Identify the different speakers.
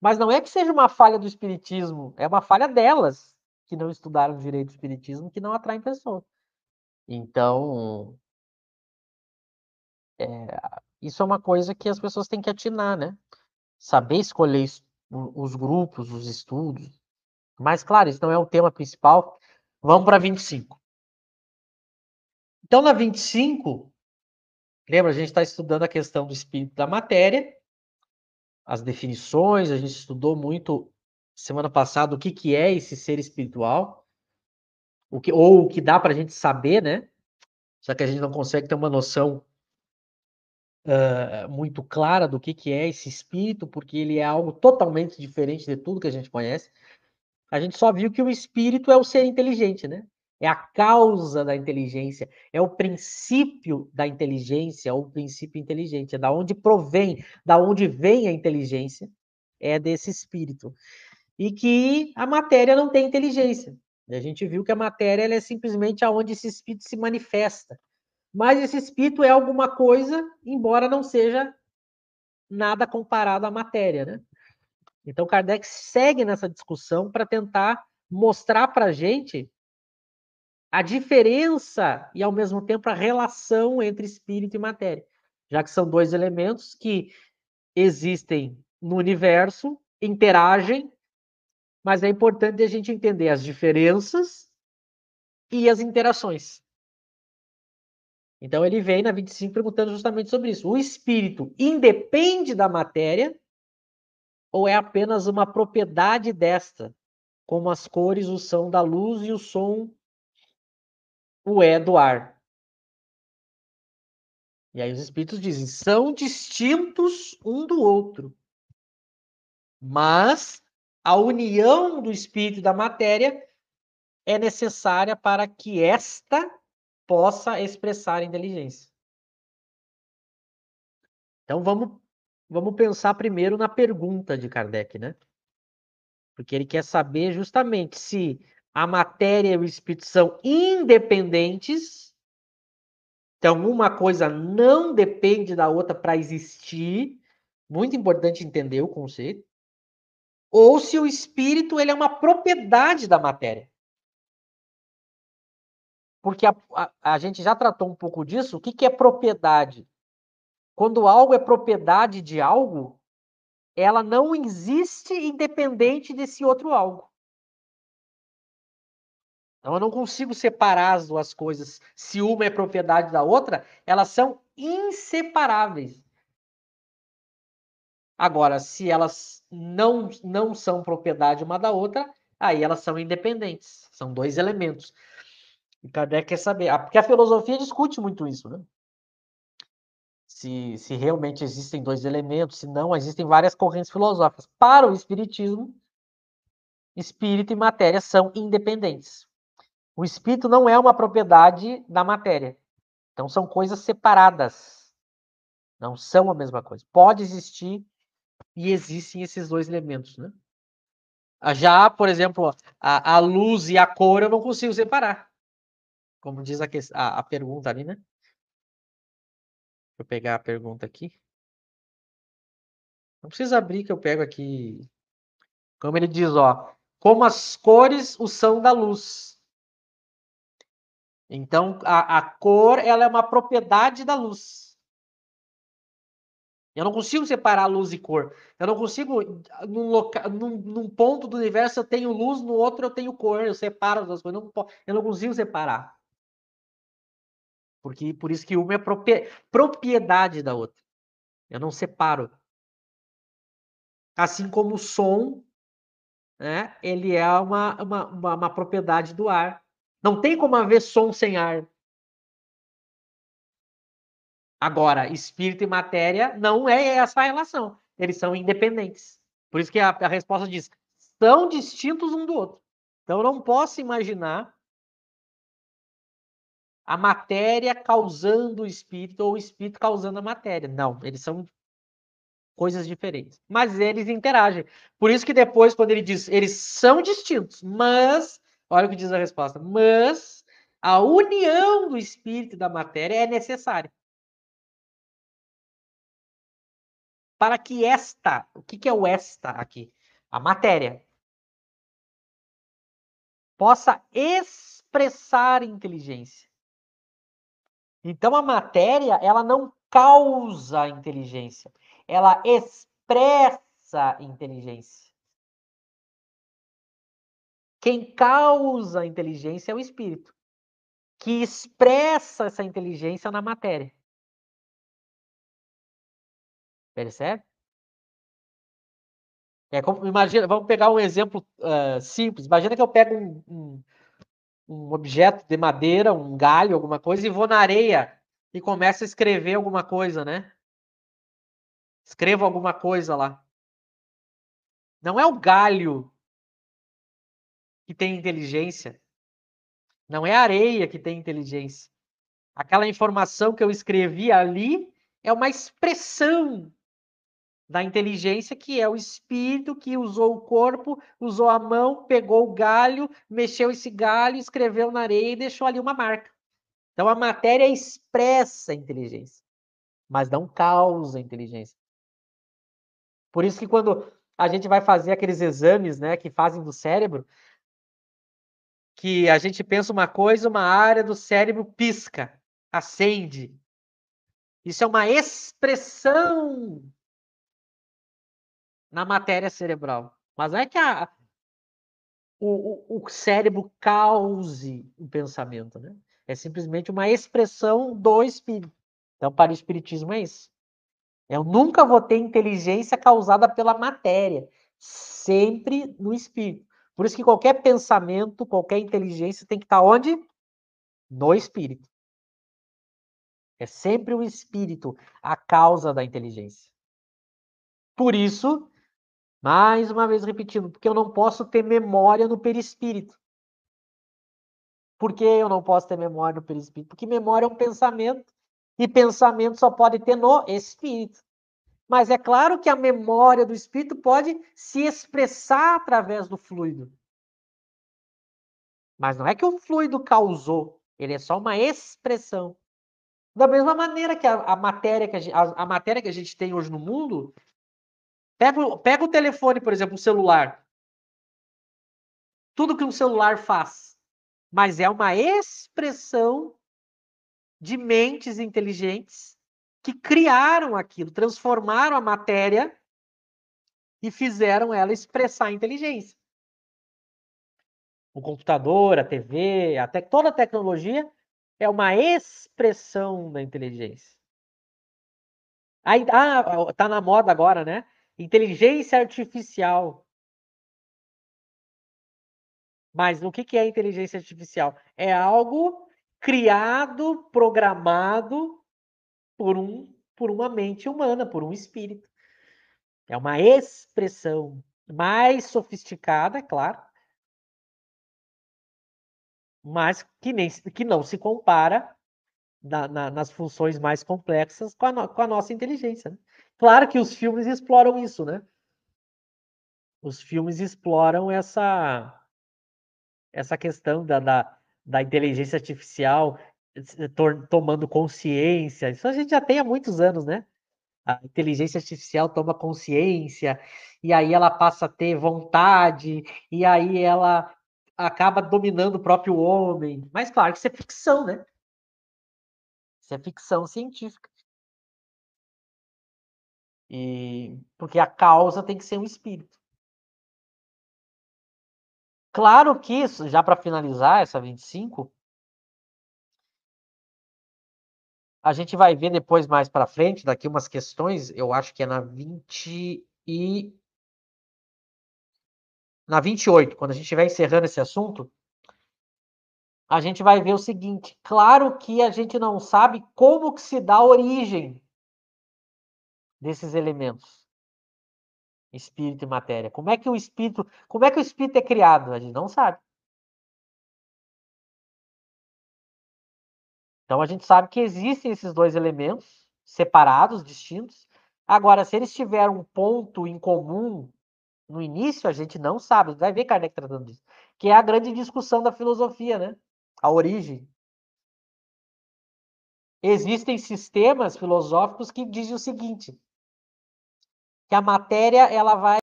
Speaker 1: Mas não é que seja uma falha do espiritismo, é uma falha delas, que não estudaram direito o espiritismo, que não atraem pessoas. Então, isso é uma coisa que as pessoas têm que atinar, né? Saber escolher os grupos, os estudos. Mas, claro, isso não é o tema principal. Vamos para 25. Então, na 25, lembra, a gente está estudando a questão do espírito da matéria, as definições, a gente estudou muito semana passada o que é esse ser espiritual, ou o que dá para a gente saber, né? Já que a gente não consegue ter uma noção muito clara do que é esse espírito, porque ele é algo totalmente diferente de tudo que a gente conhece. A gente só viu que o espírito é o ser inteligente, né? É a causa da inteligência, é o princípio da inteligência, ou o princípio inteligente, é da onde provém, da onde vem a inteligência, é desse espírito. E que a matéria não tem inteligência. E a gente viu que a matéria ela é simplesmente aonde esse espírito se manifesta. Mas esse espírito é alguma coisa, embora não seja nada comparado à matéria, né? Então Kardec segue nessa discussão para tentar mostrar para a gente a diferença e, ao mesmo tempo, a relação entre espírito e matéria, já que são dois elementos que existem no universo, interagem, mas é importante a gente entender as diferenças e as interações. Então ele vem na 25 perguntando justamente sobre isso. O espírito independe da matéria ou é apenas uma propriedade desta, como as cores, o som da luz e o som, o é do ar? E aí os espíritos dizem, são distintos um do outro, mas a união do espírito e da matéria é necessária para que esta possa expressar inteligência. Então vamos pensar primeiro na pergunta de Kardec, né? Porque ele quer saber justamente se a matéria e o espírito são independentes. Então, uma coisa não depende da outra para existir. Muito importante entender o conceito. Ou se o espírito ele é uma propriedade da matéria. Porque a gente já tratou um pouco disso. O que é propriedade? Quando algo é propriedade de algo, ela não existe independente desse outro algo. Então, eu não consigo separar as duas coisas. Se uma é propriedade da outra, elas são inseparáveis. Agora, se elas não são propriedade uma da outra, aí elas são independentes. São dois elementos. E Kardec quer saber, porque a filosofia discute muito isso, né? Se realmente existem dois elementos, se não, existem várias correntes filosóficas. Para o Espiritismo, espírito e matéria são independentes. O espírito não é uma propriedade da matéria. Então, são coisas separadas. Não são a mesma coisa. Pode existir e existem esses dois elementos, né? Já, por exemplo, a luz e a cor eu não consigo separar. Como diz a pergunta ali, né? Deixa eu pegar a pergunta aqui. Não precisa abrir que eu pego aqui. Como ele diz, ó. Como as cores o são da luz. Então, a cor ela é uma propriedade da luz. Eu não consigo separar luz e cor. Eu não consigo, num ponto do universo eu tenho luz, no outro eu tenho cor. Eu separo as duas coisas. Eu não consigo separar. Porque, por isso que uma é propriedade da outra. Eu não separo. Assim como o som, né, ele é uma propriedade do ar. Não tem como haver som sem ar. Agora, espírito e matéria não é essa a relação. Eles são independentes. Por isso que a resposta diz: são distintos um do outro. Então, eu não posso imaginar a matéria causando o espírito ou o espírito causando a matéria. Não, eles são coisas diferentes. Mas eles interagem. Por isso que depois, quando ele diz, eles são distintos, mas, olha o que diz a resposta, mas a união do espírito e da matéria é necessária. para que esta, o que é o esta aqui? A matéria possa expressar inteligência. Então a matéria, ela não causa inteligência, ela expressa inteligência. Quem causa a inteligência é o espírito, que expressa essa inteligência na matéria. Percebe? Imagina, vamos pegar um exemplo simples. Imagina que eu pego um objeto de madeira, um galho, alguma coisa, e vou na areia e começo a escrever alguma coisa, né? Escrevo alguma coisa lá. Não é o galho que tem inteligência, não é a areia que tem inteligência. Aquela informação que eu escrevi ali é uma expressão da inteligência, que é o espírito que usou o corpo, usou a mão, pegou o galho, mexeu esse galho, escreveu na areia e deixou ali uma marca. Então a matéria expressa a inteligência, mas não causa inteligência. Por isso que quando a gente vai fazer aqueles exames, né, que fazem do cérebro, que a gente pensa uma coisa, uma área do cérebro pisca, acende. Isso é uma expressão na matéria cerebral. Mas não é que o cérebro cause um pensamento, né? É simplesmente uma expressão do espírito. Então, para o espiritismo é isso. Eu nunca vou ter inteligência causada pela matéria, sempre no espírito. Por isso que qualquer pensamento, qualquer inteligência tem que estar onde? No espírito. É sempre o espírito a causa da inteligência. Por isso, mais uma vez repetindo, porque eu não posso ter memória no perispírito. Por que eu não posso ter memória no perispírito? Porque memória é um pensamento, e pensamento só pode ter no espírito. Mas é claro que a memória do espírito pode se expressar através do fluido. Mas não é que o fluido causou, ele é só uma expressão. Da mesma maneira que a matéria a matéria que a gente tem hoje no mundo, pega o telefone, por exemplo, o celular. Tudo que um celular faz, mas é uma expressão de mentes inteligentes que criaram aquilo, transformaram a matéria e fizeram ela expressar a inteligência. O computador, a TV, até toda a tecnologia é uma expressão da inteligência. Aí, tá na moda agora, né? Inteligência artificial. Mas o que é inteligência artificial? É algo criado, programado por uma mente humana, por um espírito. É uma expressão mais sofisticada, é claro, mas que não se compara nas funções mais complexas com a nossa inteligência, né? Claro que os filmes exploram isso, né? Os filmes exploram essa questão da inteligência artificial tomando consciência. Isso a gente já tem há muitos anos, né? A inteligência artificial toma consciência, e aí ela passa a ter vontade, e aí ela acaba dominando o próprio homem. Mas claro que isso é ficção, né? Isso é ficção científica. E porque a causa tem que ser um espírito. Claro que isso, já para finalizar essa 25, a gente vai ver depois mais para frente, daqui umas questões, eu acho que é na 28, quando a gente estiver encerrando esse assunto, a gente vai ver o seguinte: claro que a gente não sabe como que se dá a origem desses elementos, espírito e matéria. Como é que o espírito é criado? A gente não sabe. Então a gente sabe que existem esses dois elementos separados, distintos. Agora, se eles tiveram um ponto em comum no início, a gente não sabe. Vai ver Kardec tratando disso. Que é a grande discussão da filosofia, né? A origem. Existem sistemas filosóficos que dizem o seguinte: Que a matéria ela vai